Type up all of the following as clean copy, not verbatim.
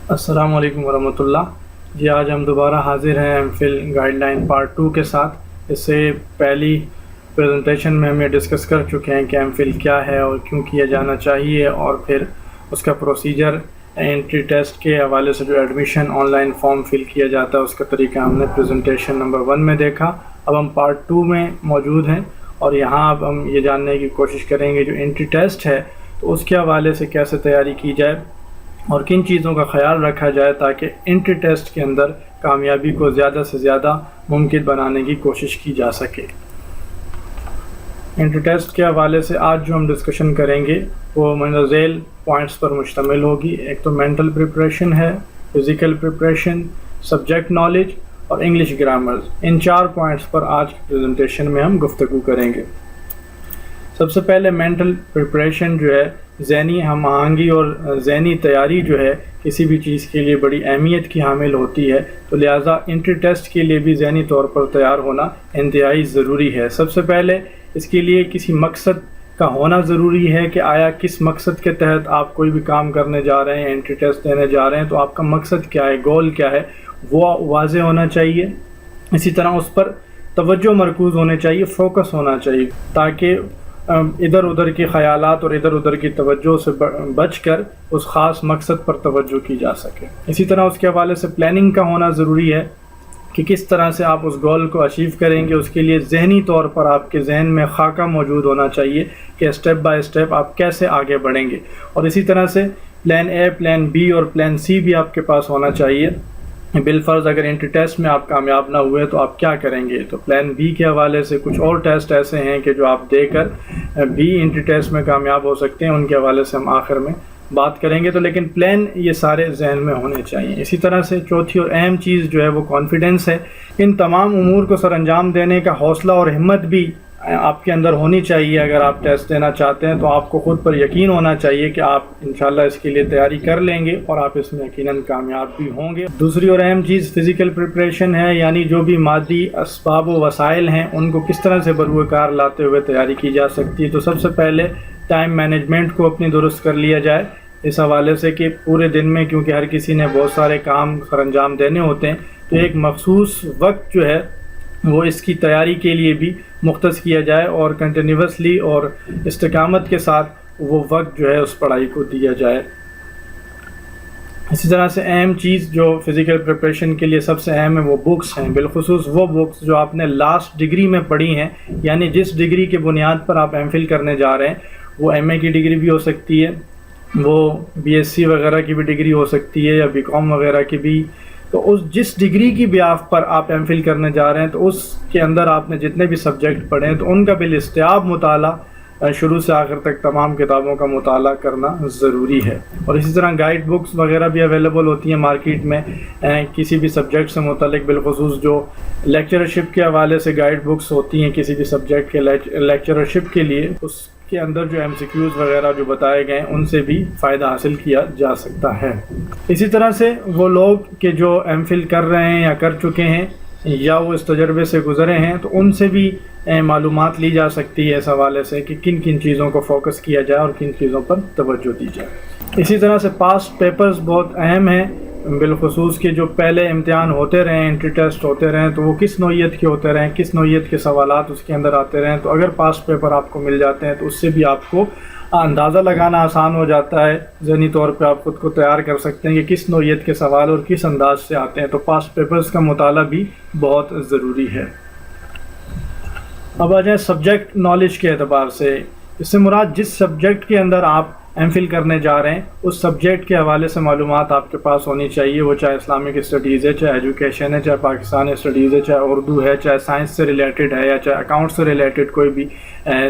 السلام علیکم ورحمۃ اللہ۔ جی آج ہم دوبارہ حاضر ہیں M Phil guideline part 2 کے ساتھ۔ اس سے پہلی پریزنٹیشن میں ہم یہ ڈسکس کر چکے ہیں کہ ایم فل کیا ہے اور کیوں کیا جانا چاہیے، اور پھر اس کا پروسیجر، انٹری ٹیسٹ کے حوالے سے جو admission on line form fill کیا جاتا ہے اس کا طریقہ ہم نے پریزنٹیشن نمبر 1 میں دیکھا۔ اب ہم پارٹ 2 میں موجود ہیں، اور یہاں اب ہم یہ جاننے کی کوشش کریں گے جو انٹری ٹیسٹ ہے تو اس کے حوالے سے کیسے تیاری کی جائے اور کن چیزوں کا خیال رکھا جائے تاکہ انٹری ٹیسٹ کے اندر کامیابی کو زیادہ سے زیادہ ممکن بنانے کی کوشش کی جا سکے۔ انٹری ٹیسٹ کے حوالے سے آج جو ہم ڈسکشن کریں گے وہ مندرجہ ذیل پوائنٹس پر مشتمل ہوگی۔ ایک تو مینٹل پریپریشن ہے، فزیکل پریپریشن، سبجیکٹ نالج اور انگلش گرامرز۔ ان 4 پوائنٹس پر آج کی پریزنٹیشن میں ہم گفتگو کریں گے۔ سب سے پہلے مینٹل پریپریشن جو ہے، ذہنی ہم آہنگی اور ذہنی تیاری جو ہے کسی بھی چیز کے لیے بڑی اہمیت کی حامل ہوتی ہے، تو لہٰذا انٹری ٹیسٹ کے لیے بھی ذہنی طور پر تیار ہونا انتہائی ضروری ہے۔ سب سے پہلے اس کے لیے کسی مقصد کا ہونا ضروری ہے کہ آیا کس مقصد کے تحت آپ کوئی بھی کام کرنے جا رہے ہیں، انٹری ٹیسٹ دینے جا رہے ہیں، تو آپ کا مقصد کیا ہے، گول کیا ہے، وہ واضح ہونا چاہیے۔ اسی طرح اس پر توجہ مرکوز ہونے چاہیے، فوکس ہونا چاہیے، تاکہ ادھر ادھر کے خیالات اور ادھر ادھر کی توجہ سے بچ کر اس خاص مقصد پر توجہ کی جا سکے۔ اسی طرح اس کے حوالے سے پلاننگ کا ہونا ضروری ہے کہ کس طرح سے آپ اس گول کو اچیو کریں گے۔ اس کے لیے ذہنی طور پر آپ کے ذہن میں خاکہ موجود ہونا چاہیے کہ اسٹیپ بائی اسٹیپ آپ کیسے آگے بڑھیں گے، اور اسی طرح سے پلان اے، پلان بی اور پلان سی بھی آپ کے پاس ہونا چاہیے۔ بالفرض اگر انٹری ٹیسٹ میں آپ کامیاب نہ ہوئے تو آپ کیا کریں گے، تو پلان بی کے حوالے سے کچھ اور ٹیسٹ ایسے ہیں کہ جو آپ دے کر بھی انٹری ٹیسٹ میں کامیاب ہو سکتے ہیں، ان کے حوالے سے ہم آخر میں بات کریں گے۔ تو لیکن پلان یہ سارے ذہن میں ہونے چاہیے۔ اسی طرح سے چوتھی اور اہم چیز جو ہے وہ کانفیڈنس ہے۔ ان تمام امور کو سر انجام دینے کا حوصلہ اور ہمت بھی آپ کے اندر ہونی چاہیے۔ اگر آپ ٹیسٹ دینا چاہتے ہیں تو آپ کو خود پر یقین ہونا چاہیے کہ آپ انشاءاللہ اس کے لیے تیاری کر لیں گے اور آپ اس میں یقیناً کامیاب بھی ہوں گے۔ دوسری اور اہم چیز فزیکل پریپریشن ہے، یعنی جو بھی مادی اسباب و وسائل ہیں ان کو کس طرح سے بروئے کار لاتے ہوئے تیاری کی جا سکتی ہے۔ تو سب سے پہلے ٹائم مینجمنٹ کو اپنی درست کر لیا جائے، اس حوالے سے کہ پورے دن میں کیونکہ ہر کسی نے بہت سارے کام سر انجام دینے ہوتے ہیں، تو ایک مخصوص وقت جو ہے وہ اس کی تیاری کے لیے بھی مختص کیا جائے، اور کنٹینیوسلی اور استقامت کے ساتھ وہ وقت جو ہے اس پڑھائی کو دیا جائے۔ اسی طرح سے اہم چیز جو فزیکل پریپریشن کے لیے سب سے اہم ہے وہ بکس ہیں، بالخصوص وہ بکس جو آپ نے لاسٹ ڈگری میں پڑھی ہیں، یعنی جس ڈگری کے بنیاد پر آپ ایم فل کرنے جا رہے ہیں، وہ ایم اے کی ڈگری بھی ہو سکتی ہے، وہ بی ایس سی وغیرہ کی بھی ڈگری ہو سکتی ہے، یا بی کام وغیرہ کی بھی۔ تو اس جس ڈگری کی بیاف پر آپ ایم فل کرنے جا رہے ہیں تو اس کے اندر آپ نے جتنے بھی سبجیکٹ پڑھے ہیں تو ان کا بالاستیاب مطالعہ شروع سے آخر تک تمام کتابوں کا مطالعہ کرنا ضروری ہے۔ اور اسی طرح گائیڈ بکس وغیرہ بھی اویلیبل ہوتی ہیں مارکیٹ میں کسی بھی سبجیکٹ سے متعلق، بالخصوص جو لیکچرشپ کے حوالے سے گائیڈ بکس ہوتی ہیں کسی بھی سبجیکٹ کے لیکچرشپ کے لیے، اس کے اندر جو ایم سی کیوز وغیرہ جو بتائے گئے ہیں ان سے بھی فائدہ حاصل کیا جا سکتا ہے۔ اسی طرح سے وہ لوگ کہ جو ایم فل کر رہے ہیں یا کر چکے ہیں یا وہ اس تجربے سے گزرے ہیں، تو ان سے بھی معلومات لی جا سکتی ہے اس حوالے سے کہ کن کن چیزوں کو فوکس کیا جائے اور کن چیزوں پر توجہ دی جائے۔ اسی طرح سے پاسٹ پیپرز بہت اہم ہیں، بالخصوص کہ جو پہلے امتحان ہوتے رہیں، انٹری ٹیسٹ ہوتے رہیں، تو وہ کس نوعیت کے ہوتے رہیں، کس نوعیت کے سوالات اس کے اندر آتے رہیں۔ تو اگر پاسٹ پیپر آپ کو مل جاتے ہیں تو اس سے بھی آپ کو اندازہ لگانا آسان ہو جاتا ہے، ذہنی طور پہ آپ خود کو تیار کر سکتے ہیں کہ کس نوعیت کے سوال اور کس انداز سے آتے ہیں۔ تو پاسٹ پیپرز کا مطالعہ بھی بہت ضروری ہے۔ اب آ جائیں سبجیکٹ نالج کے اعتبار سے، اس سے مراد جس سبجیکٹ کے اندر آپ ایم فل کرنے جا رہے ہیں اس سبجیکٹ کے حوالے سے معلومات آپ کے پاس ہونی چاہیے، وہ چاہے اسلامک اسٹڈیز ہے، چاہے ایجوکیشن ہے، چاہے پاکستانی اسٹڈیز ہے، چاہے اردو ہے، چاہے سائنس سے ریلیٹڈ ہے، یا چاہے اکاؤنٹ سے ریلیٹڈ کوئی بھی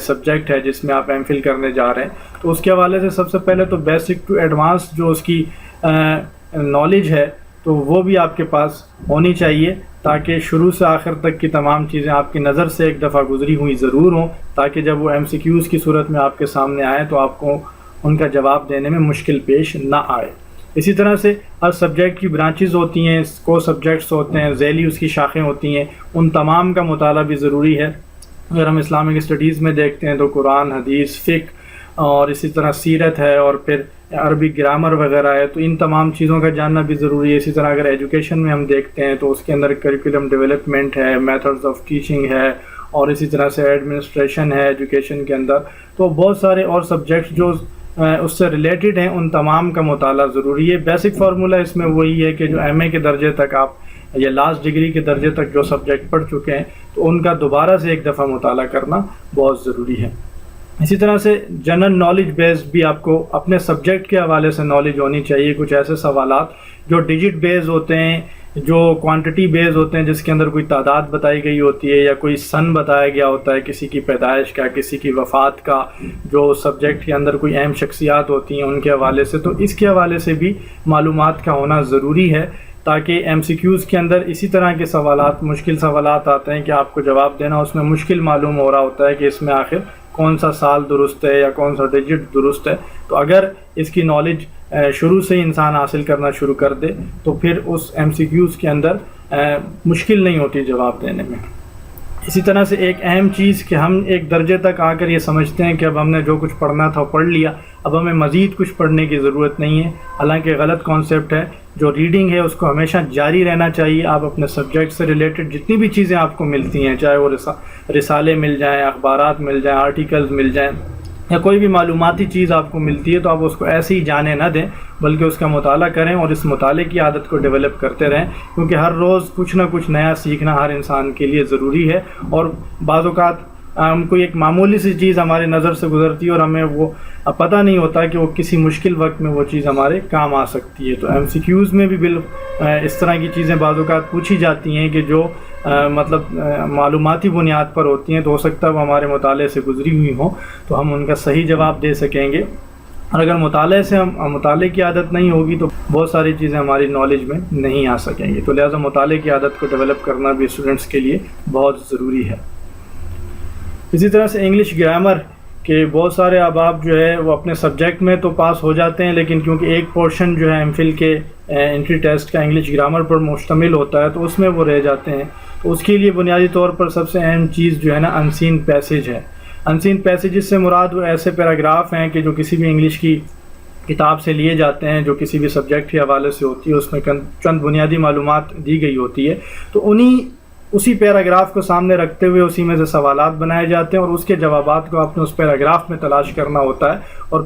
سبجیکٹ ہے جس میں آپ ایم فل کرنے جا رہے ہیں۔ تو اس کے حوالے سے سب سے پہلے تو بیسک ٹو ایڈوانس جو اس کی نالج ہے تو وہ بھی آپ کے پاس ہونی چاہیے، تاکہ شروع سے آخر تک کی تمام چیزیں آپ کی نظر سے ایک دفعہ گزری ہوئی ضرور ہوں، تاکہ جب وہ ایم سی کیوز کی صورت میں آپ کے سامنے آئیں تو آپ کو ان کا جواب دینے میں مشکل پیش نہ آئے۔ اسی طرح سے ہر سبجیکٹ کی برانچز ہوتی ہیں، کو سبجیکٹس ہوتے ہیں، ذیلی اس کی شاخیں ہوتی ہیں، ان تمام کا مطالعہ بھی ضروری ہے۔ اگر ہم اسلامک اسٹڈیز میں دیکھتے ہیں تو قرآن، حدیث، فقہ اور اسی طرح سیرت ہے اور پھر عربی گرامر وغیرہ ہے، تو ان تمام چیزوں کا جاننا بھی ضروری ہے۔ اسی طرح اگر ایجوکیشن میں ہم دیکھتے ہیں تو اس کے اندر کریکولم ڈیولپمنٹ ہے، میتھڈز آف ٹیچنگ ہے، اور اسی طرح سے ایڈمنسٹریشن ہے ایجوکیشن کے اندر، تو بہت سارے اور سبجیکٹس جو اس سے ریلیٹڈ ہیں ان تمام کا مطالعہ ضروری ہے۔ بیسک فارمولہ اس میں وہی ہے کہ جو ایم اے کے درجے تک آپ یا لاسٹ ڈگری کے درجے تک جو سبجیکٹ پڑھ چکے ہیں تو ان کا دوبارہ سے ایک دفعہ مطالعہ کرنا بہت ضروری ہے۔ اسی طرح سے جنرل نالج بیس بھی آپ کو اپنے سبجیکٹ کے حوالے سے نالج ہونی چاہیے۔ کچھ ایسے سوالات جو ڈیجٹ بیس ہوتے ہیں، جو کوانٹٹی بیس ہوتے ہیں، جس کے اندر کوئی تعداد بتائی گئی ہوتی ہے یا کوئی سن بتایا گیا ہوتا ہے کسی کی پیدائش کا، کسی کی وفات کا، جو سبجیکٹ کے اندر کوئی اہم شخصیات ہوتی ہیں ان کے حوالے سے، تو اس کے حوالے سے بھی معلومات کا ہونا ضروری ہے، تاکہ ایم سی کیوز کے اندر اسی طرح کے سوالات، مشکل سوالات آتے ہیں کہ آپ کو جواب دینا اس میں مشکل معلوم ہو رہا ہوتا ہے کہ اس میں آخر کون سا سال درست ہے یا کون سا ڈیجٹ درست ہے۔ تو اگر اس کی نالج شروع سے ہی انسان حاصل کرنا شروع کر دے تو پھر اس ایم سی کیوز کے اندر مشکل نہیں ہوتی جواب دینے میں۔ اسی طرح سے ایک اہم چیز کہ ہم ایک درجے تک آ کر یہ سمجھتے ہیں کہ اب ہم نے جو کچھ پڑھنا تھا پڑھ لیا، اب ہمیں مزید کچھ پڑھنے کی ضرورت نہیں ہے، حالانکہ غلط کانسیپٹ ہے۔ جو ریڈنگ ہے اس کو ہمیشہ جاری رہنا چاہیے۔ آپ اپنے سبجیکٹ سے ریلیٹڈ جتنی بھی چیزیں آپ کو ملتی ہیں، چاہے وہ رسالے مل جائیں، اخبارات مل جائیں، آرٹیکلز مل جائیں، یا کوئی بھی معلوماتی چیز آپ کو ملتی ہے، تو آپ اس کو ایسے ہی جانے نہ دیں، بلکہ اس کا مطالعہ کریں اور اس مطالعے کی عادت کو ڈیولپ کرتے رہیں، کیونکہ ہر روز کچھ نہ کچھ نیا سیکھنا ہر انسان کے لیے ضروری ہے۔ اور بعض اوقات ہم کوئی ایک معمولی سی چیز ہماری نظر سے گزرتی ہے اور ہمیں وہ پتہ نہیں ہوتا کہ وہ کسی مشکل وقت میں وہ چیز ہمارے کام آ سکتی ہے۔ تو ایم سی کیوز میں بھی اس طرح کی چیزیں بعض اوقات پوچھی جاتی ہیں کہ جو معلوماتی بنیاد پر ہوتی ہیں، تو ہو سکتا ہے وہ ہمارے مطالعے سے گزری ہوئی ہوں، تو ہم ان کا صحیح جواب دے سکیں گے۔ اور اگر مطالعے کی عادت نہیں ہوگی تو بہت ساری چیزیں ہماری نالج میں نہیں آ سکیں گی، تو لہٰذا مطالعے کی عادت کو ڈیولپ کرنا بھی اسٹوڈنٹس کے لیے بہت ضروری ہے۔ اسی طرح سے انگلش گرامر کے بہت سارے احباب جو ہے وہ اپنے سبجیکٹ میں تو پاس ہو جاتے ہیں، لیکن کیونکہ ایک پورشن جو ہے ایم فل کے انٹری ٹیسٹ کا انگلش گرامر پر مشتمل ہوتا ہے تو اس میں وہ رہ جاتے ہیں، تو اس کے لیے بنیادی طور پر سب سے اہم چیز جو ہے نا انسین پیسیج ہے۔ انسین پیسیجز سے مراد وہ ایسے پیراگراف ہیں کہ جو کسی بھی انگلش کی کتاب سے لیے جاتے ہیں، جو کسی بھی سبجیکٹ کے حوالے سے ہوتی ہے، اس میں چند بنیادی معلومات دی گئی ہوتی ہے، تو اسی پیراگراف کو سامنے رکھتے ہوئے اسی میں سے سوالات بنائے جاتے ہیں، اور اس کے جوابات کو آپ نے اس پیراگراف میں تلاش کرنا ہوتا ہے، اور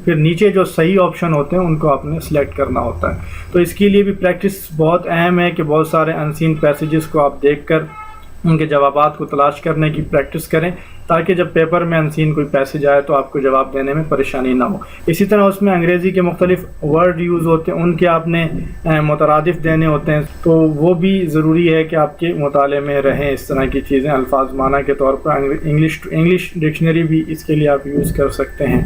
پھر نیچے جو صحیح آپشن ہوتے ہیں ان کو آپ نے سلیکٹ کرنا ہوتا ہے۔ تو اس کے لیے بھی پریکٹس بہت اہم ہے کہ بہت سارے انسین پیسیجز کو آپ دیکھ کر ان کے جوابات کو تلاش کرنے کی پریکٹس کریں، تاکہ جب پیپر میں انسین کوئی پیسیج آئے تو آپ کو جواب دینے میں پریشانی نہ ہو۔ اسی طرح اس میں انگریزی کے مختلف ورڈ یوز ہوتے ہیں، ان کے آپ نے مترادف دینے ہوتے ہیں، تو وہ بھی ضروری ہے کہ آپ کے مطالعے میں رہیں اس طرح کی چیزیں۔ الفاظ معنی کے طور پر انگلش ڈکشنری بھی اس کے لیے آپ یوز کر سکتے ہیں۔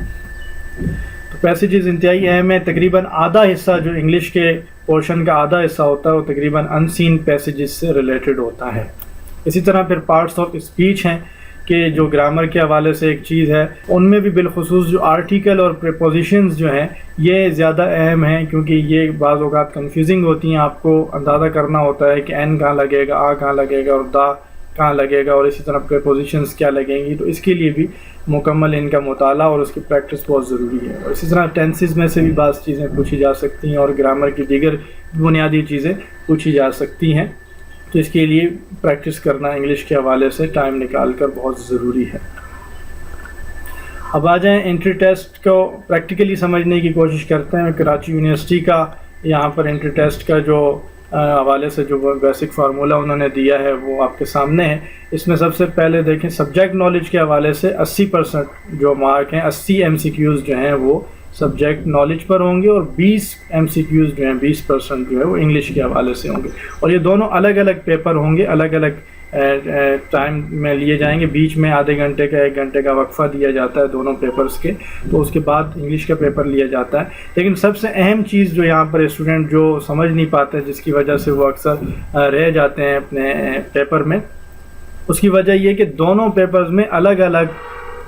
تو پیسیجز انتہائی اہم ہے۔ تقریباً آدھا حصہ جو انگلش کے پورشن کا آدھا حصہ ہوتا ہے وہ تقریباً انسین پیسیجز سے ریلیٹڈ ہوتا ہے۔ اسی طرح پھر پارٹس آف اسپیچ ہیں کہ جو گرامر کے حوالے سے ایک چیز ہے، ان میں بھی بالخصوص جو آرٹیکل اور پریپوزیشنز جو ہیں یہ زیادہ اہم ہیں، کیونکہ یہ بعض اوقات کنفیوزنگ ہوتی ہیں۔ آپ کو اندازہ کرنا ہوتا ہے کہ این کہاں لگے گا، آ کہاں لگے گا اور دا کہاں لگے گا، اور اسی طرح پریپوزیشنز کیا لگیں گی، تو اس کے لیے بھی مکمل ان کا مطالعہ اور اس کی پریکٹس بہت ضروری ہے۔ اور اسی طرح ٹینسز میں سے بھی بعض چیزیں پوچھی جا سکتی ہیں، اور گرامر کی دیگر بنیادی چیزیں پوچھی جا سکتی ہیں، تو اس کے لیے پریکٹس کرنا انگلش کے حوالے سے ٹائم نکال کر بہت ضروری ہے۔ اب آ جائیں انٹری ٹیسٹ کو پریکٹیکلی سمجھنے کی کوشش کرتے ہیں۔ کراچی یونیورسٹی کا یہاں پر انٹری ٹیسٹ کا جو حوالے سے جو بیسک فارمولہ انہوں نے دیا ہے وہ آپ کے سامنے ہے۔ اس میں سب سے پہلے دیکھیں سبجیکٹ نالج کے حوالے سے 80% جو مارک ہیں، 80 ایم سی کیوز جو ہیں وہ سبجیکٹ نالج پر ہوں گے، اور 20 ایم سی کیوز جو ہیں 20% جو ہے وہ انگلش کے حوالے سے ہوں گے، اور یہ دونوں الگ الگ پیپر ہوں گے، الگ الگ ٹائم میں لیے جائیں گے۔ بیچ میں آدھے گھنٹے کا 1 گھنٹے کا وقفہ دیا جاتا ہے دونوں پیپرز کے، تو اس کے بعد انگلش کا پیپر لیا جاتا ہے۔ لیکن سب سے اہم چیز جو یہاں پر اسٹوڈنٹ جو سمجھ نہیں پاتے، جس کی وجہ سے وہ اکثر رہ جاتے ہیں اپنے پیپر میں، اس کی وجہ یہ کہ دونوں پیپرز میں الگ الگ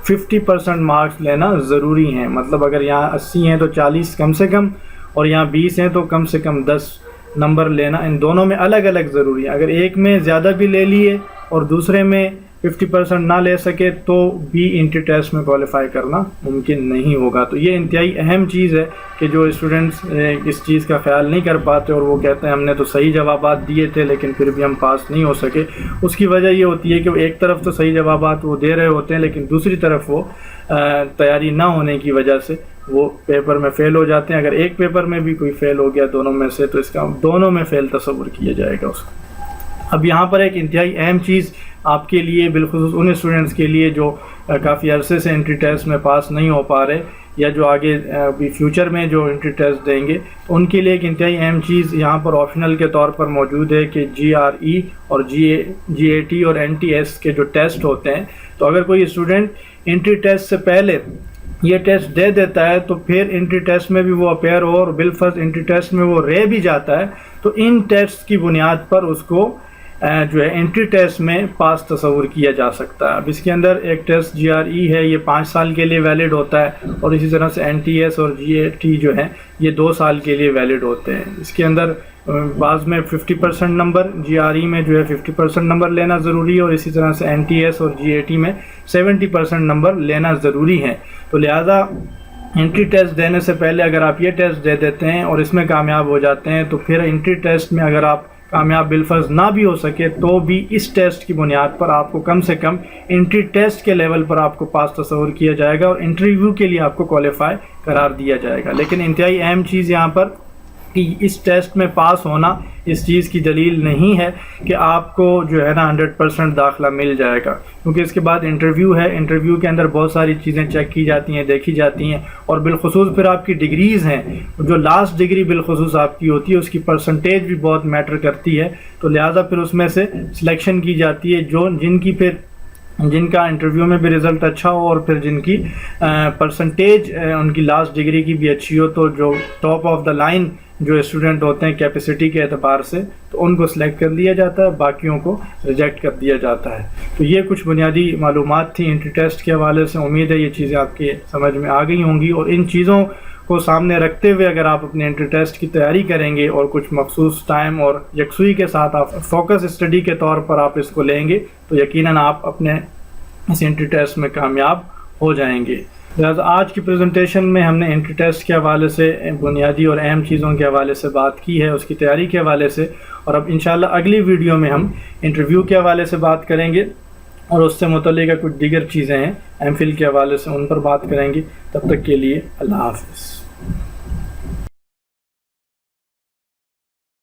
50% مارکس لینا ضروری ہیں۔ مطلب اگر یہاں 80 ہیں تو 40 کم سے کم، اور یہاں 20 ہیں تو کم سے کم 10 نمبر لینا ان دونوں میں الگ الگ ضروری ہے۔ اگر ایک میں زیادہ بھی لے لیے اور دوسرے میں 50% نہ لے سکے تو بھی انٹری ٹیسٹ میں کوالیفائی کرنا ممکن نہیں ہوگا. تو یہ انتہائی اہم چیز ہے کہ جو اسٹوڈنٹس اس چیز کا خیال نہیں کر پاتے اور وہ کہتے ہیں ہم نے تو صحیح جوابات دیے تھے لیکن پھر بھی ہم پاس نہیں ہو سکے. اس کی وجہ یہ ہوتی ہے کہ وہ ایک طرف تو صحیح جوابات وہ دے رہے ہوتے ہیں لیکن دوسری طرف وہ تیاری نہ ہونے کی وجہ سے وہ پیپر میں فیل ہو جاتے ہیں. اگر ایک پیپر میں بھی کوئی فیل ہو گیا دونوں میں سے تو اس کا دونوں میں فیل تصور کیا جائے گا اس کو. اب یہاں پر ایک انتہائی اہم چیز آپ کے لیے بالخصوص ان اسٹوڈنٹس کے لیے جو کافی عرصے سے انٹری ٹیسٹ میں پاس نہیں ہو پا رہے یا جو آگے ابھی فیوچر میں جو انٹری ٹیسٹ دیں گے ان کے لیے ایک انتہائی اہم چیز یہاں پر آپشنل کے طور پر موجود ہے کہ GRE اور GAT اور NTS کے جو ٹیسٹ ہوتے ہیں. تو اگر کوئی اسٹوڈنٹ انٹری ٹیسٹ سے پہلے یہ ٹیسٹ دے دیتا ہے تو پھر انٹری ٹیسٹ میں بھی وہ اپیئر ہو اور بالفرض انٹری ٹیسٹ میں وہ رہ بھی جاتا ہے تو ان ٹیسٹ کی بنیاد پر اس کو جو ہے انٹری ٹیسٹ میں پاس تصور کیا جا سکتا ہے. اب اس کے اندر ایک ٹیسٹ GRE ہے یہ 5 سال کے لیے ویلڈ ہوتا ہے اور اسی طرح سے NTS اور GAT جو ہیں یہ 2 سال کے لیے ویلڈ ہوتے ہیں. اس کے اندر بعض میں 50% نمبر GRE میں جو ہے 50% نمبر لینا ضروری ہے اور اسی طرح سے NTS اور GAT میں 70% نمبر لینا ضروری ہے. تو لہٰذا انٹری ٹیسٹ دینے سے پہلے اگر آپ یہ ٹیسٹ دے دیتے ہیں اور اس میں کامیاب ہو جاتے ہیں تو پھر انٹری ٹیسٹ میں اگر آپ کامیاب بالفرض نہ بھی ہو سکے تو بھی اس ٹیسٹ کی بنیاد پر آپ کو کم سے کم انٹری ٹیسٹ کے لیول پر آپ کو پاس تصور کیا جائے گا اور انٹرویو کے لیے آپ کو کوالیفائی قرار دیا جائے گا. لیکن انتہائی اہم چیز یہاں پر کہ اس ٹیسٹ میں پاس ہونا اس چیز کی دلیل نہیں ہے کہ آپ کو جو ہے نا 100% داخلہ مل جائے گا کیونکہ اس کے بعد انٹرویو ہے. انٹرویو کے اندر بہت ساری چیزیں چیک کی جاتی ہیں دیکھی جاتی ہیں اور بالخصوص پھر آپ کی ڈگریز ہیں جو لاسٹ ڈگری بالخصوص آپ کی ہوتی ہے اس کی پرسنٹیج بھی بہت میٹر کرتی ہے. تو لہٰذا پھر اس میں سے سلیکشن کی جاتی ہے جن کا انٹرویو میں بھی رزلٹ اچھا ہو اور پھر جن کی پرسنٹیج ان کی لاسٹ ڈگری کی بھی اچھی ہو تو جو ٹاپ آف دا لائن جو اسٹوڈنٹ ہوتے ہیں کیپیسٹی کے اعتبار سے تو ان کو سلیکٹ کر لیا جاتا ہے باقیوں کو ریجیکٹ کر دیا جاتا ہے. تو یہ کچھ بنیادی معلومات تھیں انٹری ٹیسٹ کے حوالے سے. امید ہے یہ چیزیں آپ کے سمجھ میں آ گئی ہوں گی اور ان چیزوں کو سامنے رکھتے ہوئے اگر آپ اپنے انٹری ٹیسٹ کی تیاری کریں گے اور کچھ مخصوص ٹائم اور یکسوئی کے ساتھ آپ فوکس اسٹڈی کے طور پر آپ اس کو لیں گے تو یقیناً آپ اپنے اس انٹری ٹیسٹ میں کامیاب ہو جائیں گے. لہٰذا آج کی پریزنٹیشن میں ہم نے انٹری ٹیسٹ کے حوالے سے بنیادی اور اہم چیزوں کے حوالے سے بات کی ہے اس کی تیاری کے حوالے سے اور اب انشاءاللہ اگلی ویڈیو میں ہم انٹرویو کے حوالے سے بات کریں گے اور اس سے متعلقہ کچھ دیگر چیزیں ہیں ایم فل کے حوالے سے ان پر بات کریں گے. تب تک کے لیے اللہ حافظ.